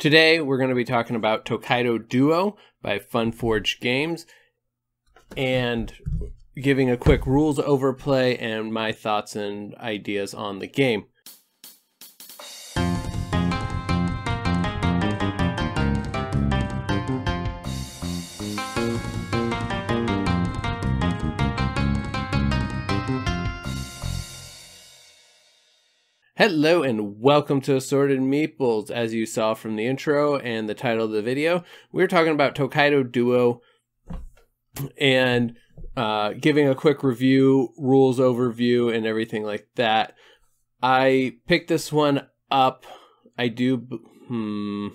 Today we're going to be talking about Tokaido Duo by Funforge Games and giving a quick rules overplay and my thoughts and ideas on the game. Hello and welcome to Assorted Meeples. As you saw from the intro and the title of the video, we're talking about Tokaido Duo and giving a quick review, rules overview, and everything like that. I picked this one up. Can't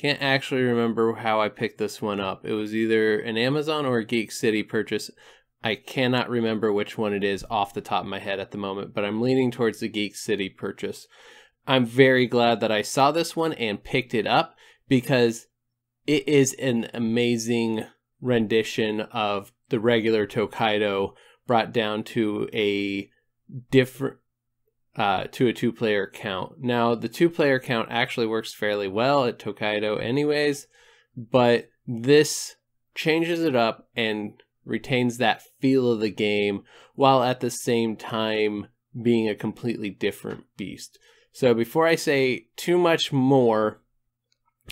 actually remember how I picked this one up. It was either an Amazon or a Geek City purchase. I cannot remember which one it is off the top of my head at the moment, but I'm leaning towards the Geek City purchase. I'm very glad that I saw this one and picked it up because it is an amazing rendition of the regular Tokaido brought down to a different to a two-player count. Now, the two-player count actually works fairly well at Tokaido anyways, but this changes it up and retains that feel of the game while at the same time being a completely different beast. So before I say too much more,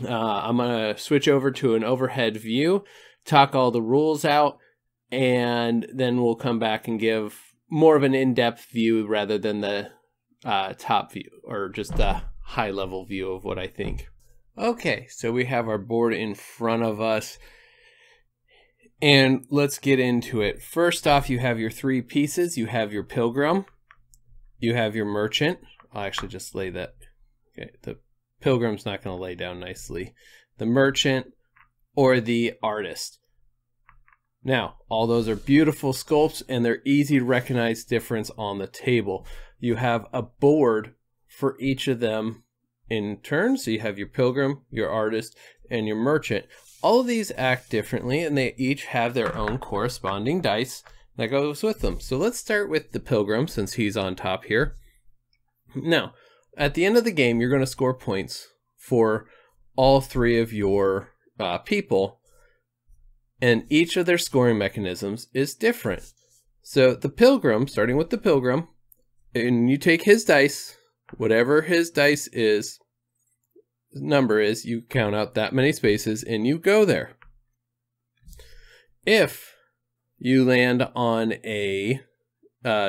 I'm going to switch over to an overhead view, talk all the rules out, and then we'll come back and give more of an in-depth view rather than the top view or just the high-level view of what I think. Okay, so we have our board in front of us. And let's get into it. First off, you have your three pieces. You have your pilgrim. You have your merchant. I'll actually just lay that. Okay, the pilgrim's not going to lay down nicely. The merchant or the artist. Now, all those are beautiful sculpts and they're easy to recognize difference on the table. You have a board for each of them in turn. So you have your pilgrim, your artist, and your merchant. All of these act differently, and they each have their own corresponding dice that goes with them. So let's start with the pilgrim, since he's on top here. Now, at the end of the game, you're going to score points for all three of your people, and each of their scoring mechanisms is different. So the pilgrim, starting with the pilgrim, and you take his dice, whatever his dice is, number is, you count out that many spaces and you go there. If you land on a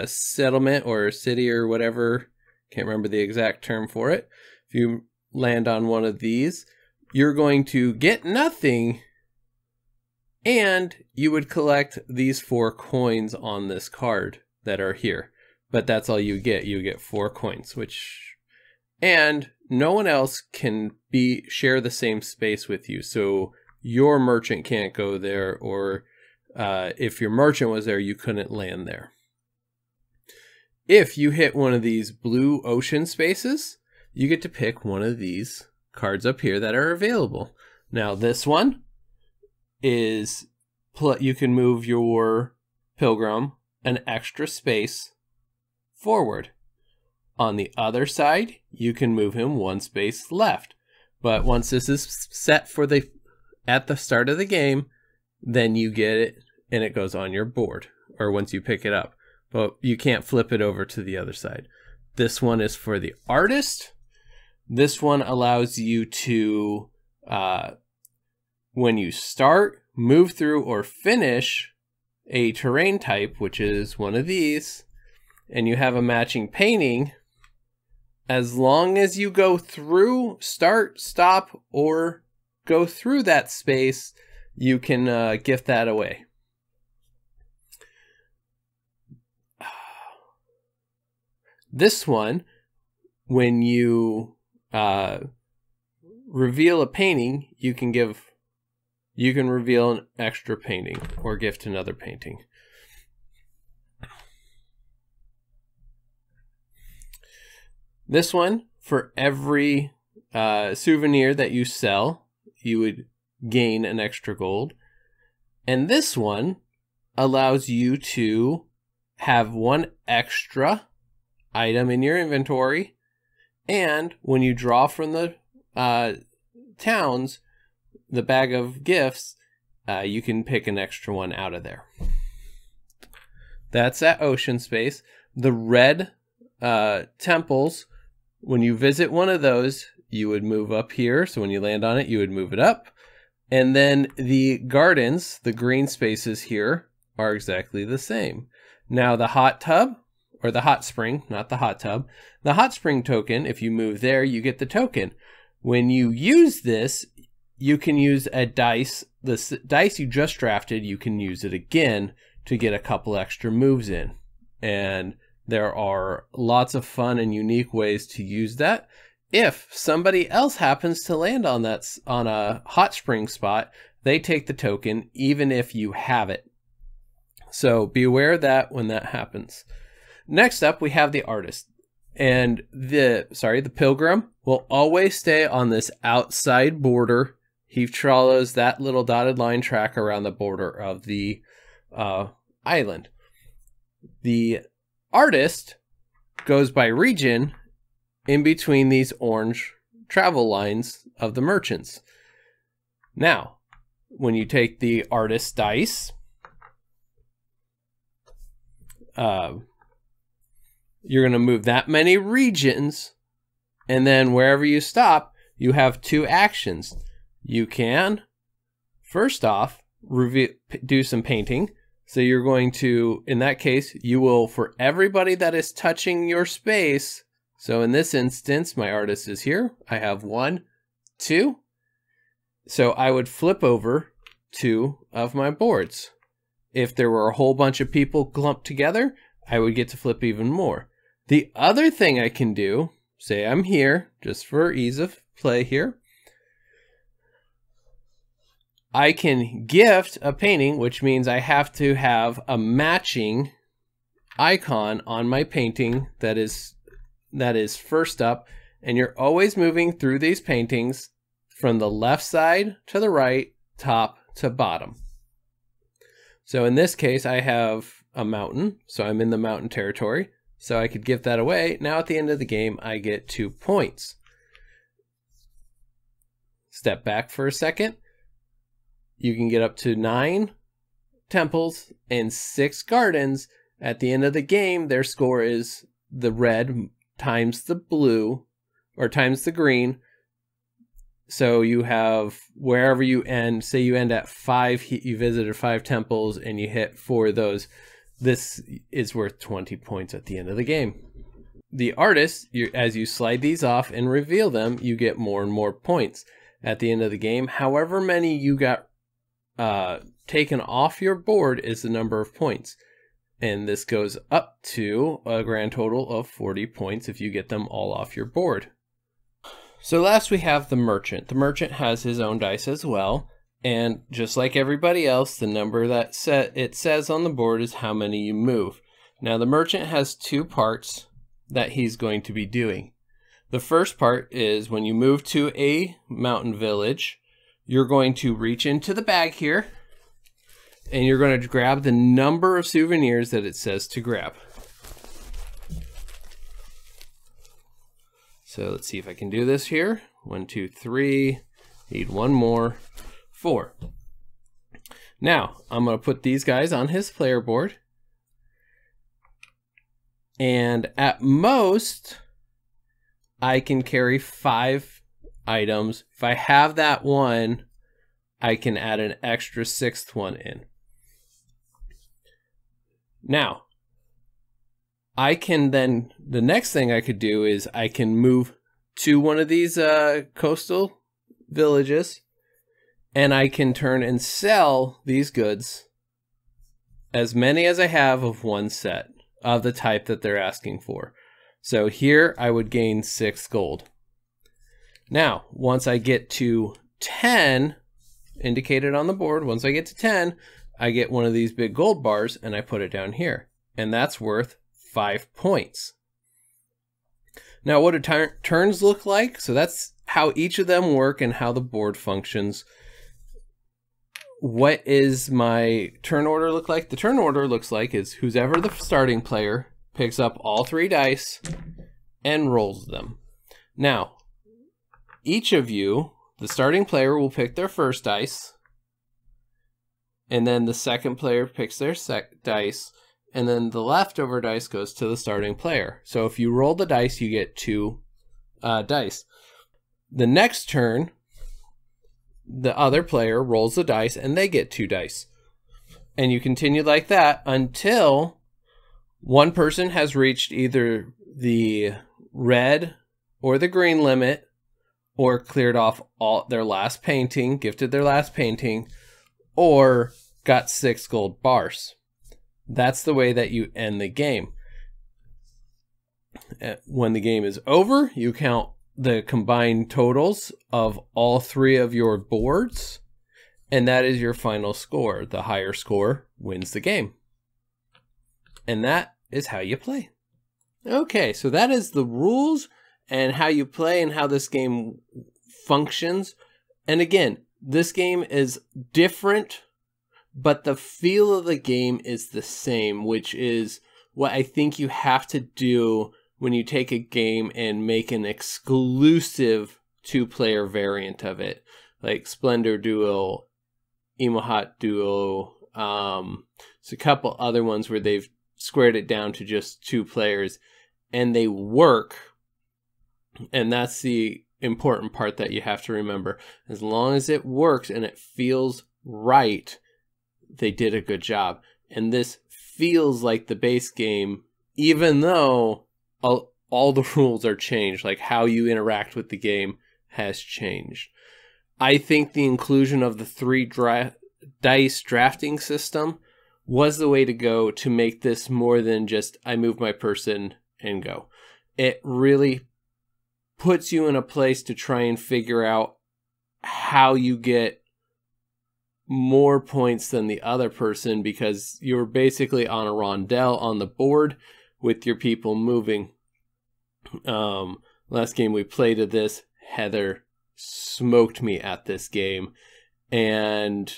settlement or city or whatever, can't remember the exact term for it, if you land on one of these, you're going to get nothing, and you would collect these 4 coins on this card that are here. But that's all you get. You get 4 coins, and no one else can share the same space with you. So your merchant can't go there, or if your merchant was there, you couldn't land there. If you hit one of these blue ocean spaces, you get to pick one of these cards up here that are available. Now this one is, you can move your pilgrim an extra space forward. On the other side, you can move him 1 space left. But once this is set for at the start of the game, then you get it and it goes on your board, or once you pick it up. But you can't flip it over to the other side. This one is for the artist. This one allows you to, when you start, move through, or finish a terrain type, which is one of these, and you have a matching painting. As long as you go through, start, stop, or go through that space, you can gift that away. This one, when you reveal a painting, you can reveal an extra painting or gift another painting. This one, for every souvenir that you sell, you would gain an extra gold. And this one allows you to have 1 extra item in your inventory, and when you draw from the towns, the bag of gifts, you can pick an extra one out of there. That's at Ocean Space. The red temples, when you visit one of those, you would move up here. So when you land on it, you would move it up. And then the gardens, the green spaces here, are exactly the same. Now the hot tub, or the hot spring, not the hot tub, the hot spring token, if you move there, you get the token. When you use this, you can use a dice. The dice you just drafted, you can use it again to get a couple extra moves in. And there are lots of fun and unique ways to use that. If somebody else happens to land on a hot spring spot, they take the token even if you have it. So be aware of that when that happens. Next up, we have the artist. And the pilgrim will always stay on this outside border. He follows that little dotted line track around the border of the island. The artist goes by region in between these orange travel lines of the merchants. Now, when you take the artist dice, you're going to move that many regions, and then wherever you stop, you have two actions. You can, first off, do some painting. So you're going to, in that case, you will, for everybody that is touching your space, so in this instance, my artist is here. I have 1, 2. So I would flip over 2 of my boards. If there were a whole bunch of people clumped together, I would get to flip even more. The other thing I can do, say I'm here, just for ease of play here, I can gift a painting, which means I have to have a matching icon on my painting that is first up, and you're always moving through these paintings from the left side to the right, top to bottom. So in this case, I have a mountain, so I'm in the mountain territory, so I could give that away. Now at the end of the game, I get 2 points. Step back for a second. You can get up to 9 temples and 6 gardens. At the end of the game, their score is the red times the blue, or times the green. So you have, wherever you end, say you end at 5, you visited 5 temples and you hit 4 of those, this is worth 20 points at the end of the game. The artist, as you slide these off and reveal them, you get more and more points at the end of the game. However many you got taken off your board is the number of points. And this goes up to a grand total of 40 points if you get them all off your board. So last we have the merchant. The merchant has his own dice as well. And just like everybody else, the number that it says on the board is how many you move. Now the merchant has 2 parts that he's going to be doing. The first part is when you move to a mountain village, you're going to reach into the bag here, and you're going to grab the number of souvenirs that it says to grab. So let's see if I can do this here. 1, 2, 3. Need 1 more. 4. Now, I'm going to put these guys on his player board. And at most, I can carry 5 items. If I have that one, I can add an extra 6th one in. Now, I can then, the next thing I could do is I can move to one of these coastal villages, and I can turn and sell these goods, as many as I have of one set of the type that they're asking for. So here I would gain 6 gold. Now, once I get to 10, indicated on the board, once I get to 10, I get one of these big gold bars and I put it down here. And that's worth 5 points. Now, what do turns look like? So that's how each of them work and how the board functions. What is my turn order look like? The turn order looks like is whoever the starting player picks up all 3 dice and rolls them. Now, each of you the starting player will pick their first dice, and then the second player picks their dice, and then the leftover dice goes to the starting player. So if you roll the dice, you get 2 dice. The next turn, the other player rolls the dice, and they get 2 dice. And you continue like that until one person has reached either the red or the green limit, or cleared off all their last painting, gifted their last painting, or got 6 gold bars. That's the way that you end the game. When the game is over, you count the combined totals of all 3 of your boards, and that is your final score. The higher score wins the game. And that is how you play. Okay, so that is the rules and how you play and how this game functions. And again, this game is different, but the feel of the game is the same, which is what I think you have to do when you take a game and make an exclusive 2-player variant of it, like Splendor Duo, Emohot Duo. It's a couple other ones where they've squared it down to just 2 players, and they work. And that's the important part that you have to remember. As long as it works and it feels right, they did a good job. And this feels like the base game, even though all the rules are changed, like how you interact with the game has changed. I think the inclusion of the 3 dice drafting system was the way to go to make this more than just I move my person and go. It really puts you in a place to try and figure out how you get more points than the other person, because you're basically on a rondelle on the board with your people moving. Last game we played of this, Heather smoked me at this game, and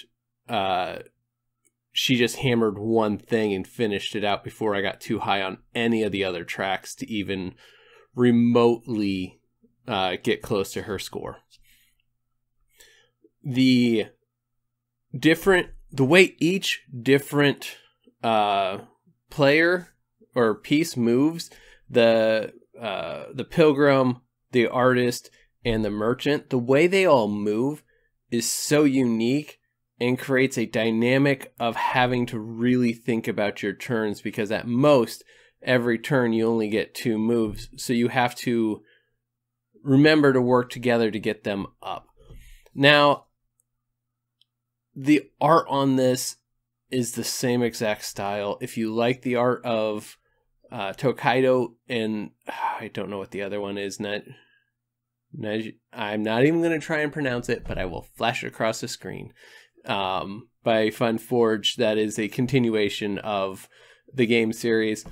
she just hammered one thing and finished it out before I got too high on any of the other tracks to even remotely get close to her score. The way each different player or piece moves, the pilgrim, the artist, and the merchant, the way they all move is so unique and creates a dynamic of having to really think about your turns, because at most every turn you only get 2 moves, so you have to remember to work together to get them up. Now, the art on this is the same exact style. If you like the art of Tokaido, and I don't know what the other one is, I'm not even going to try and pronounce it, but I will flash it across the screen, by Fun Forge, that is a continuation of the game series.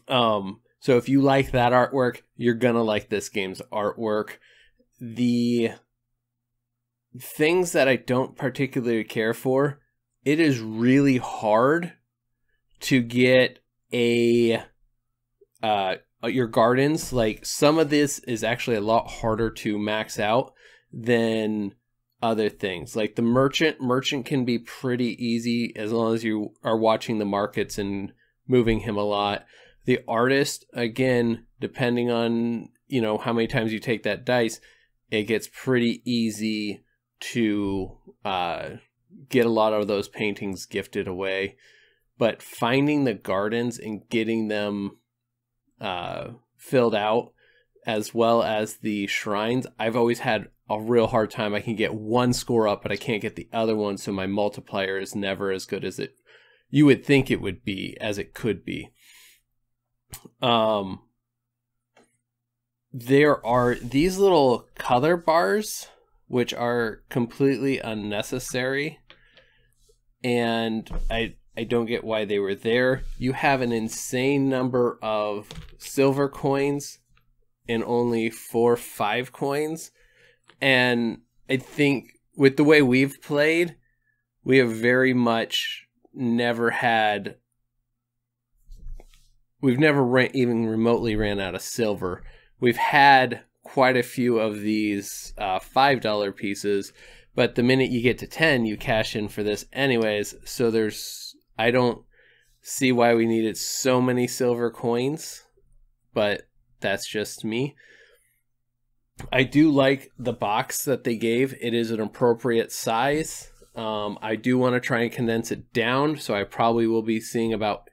So if you like that artwork, you're going to like this game's artwork. The things that I don't particularly care for, it is really hard to get your gardens. Like, some of this is actually a lot harder to max out than other things. Like the merchant can be pretty easy as long as you are watching the markets and moving him a lot. The artist, again, depending on, how many times you take that dice, it gets pretty easy to get a lot of those paintings gifted away. But finding the gardens and getting them filled out, as well as the shrines, I've always had a real hard time. I can get 1 score up, but I can't get the other one, so my multiplier is never as good as you would think it would be, as it could be. There are these little color bars, which are completely unnecessary, and I don't get why they were there. You have an insane number of silver coins and only 4 5 coins. And I think with the way we've played, we have very much never had... We've never even remotely ran out of silver. We've had quite a few of these $5 pieces, but the minute you get to 10, you cash in for this anyways. So I don't see why we needed so many silver coins, but that's just me. I do like the box that they gave. It is an appropriate size. I do want to try and condense it down, so I probably will be seeing about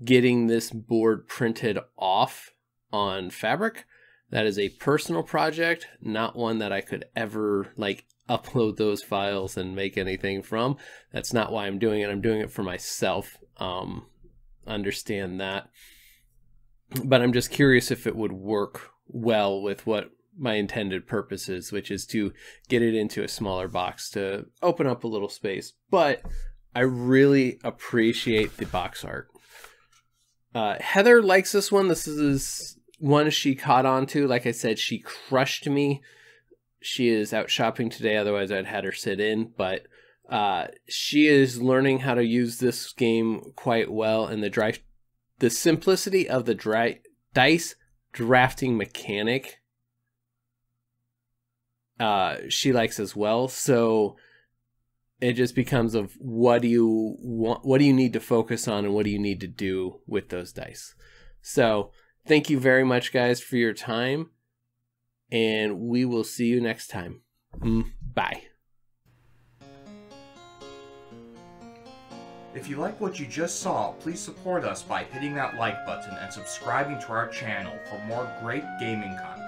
getting this board printed off on fabric. That is a personal project, not one that I could ever like upload those files and make anything from. That's not why I'm doing it. I'm doing it for myself. Understand that. But I'm just curious if it would work well with what my intended purpose is, which is to get it into a smaller box to open up a little space. But I really appreciate the box art. Heather likes this one. This is one she caught on to. Like I said, she crushed me. She is out shopping today, otherwise I'd had her sit in, but she is learning how to use this game quite well, and the simplicity of the dice drafting mechanic she likes as well. So it just becomes of what do you need to focus on and what do you need to do with those dice. So thank you very much, guys, for your time, and we will see you next time. Bye. If you like what you just saw, please support us by hitting that like button and subscribing to our channel for more great gaming content.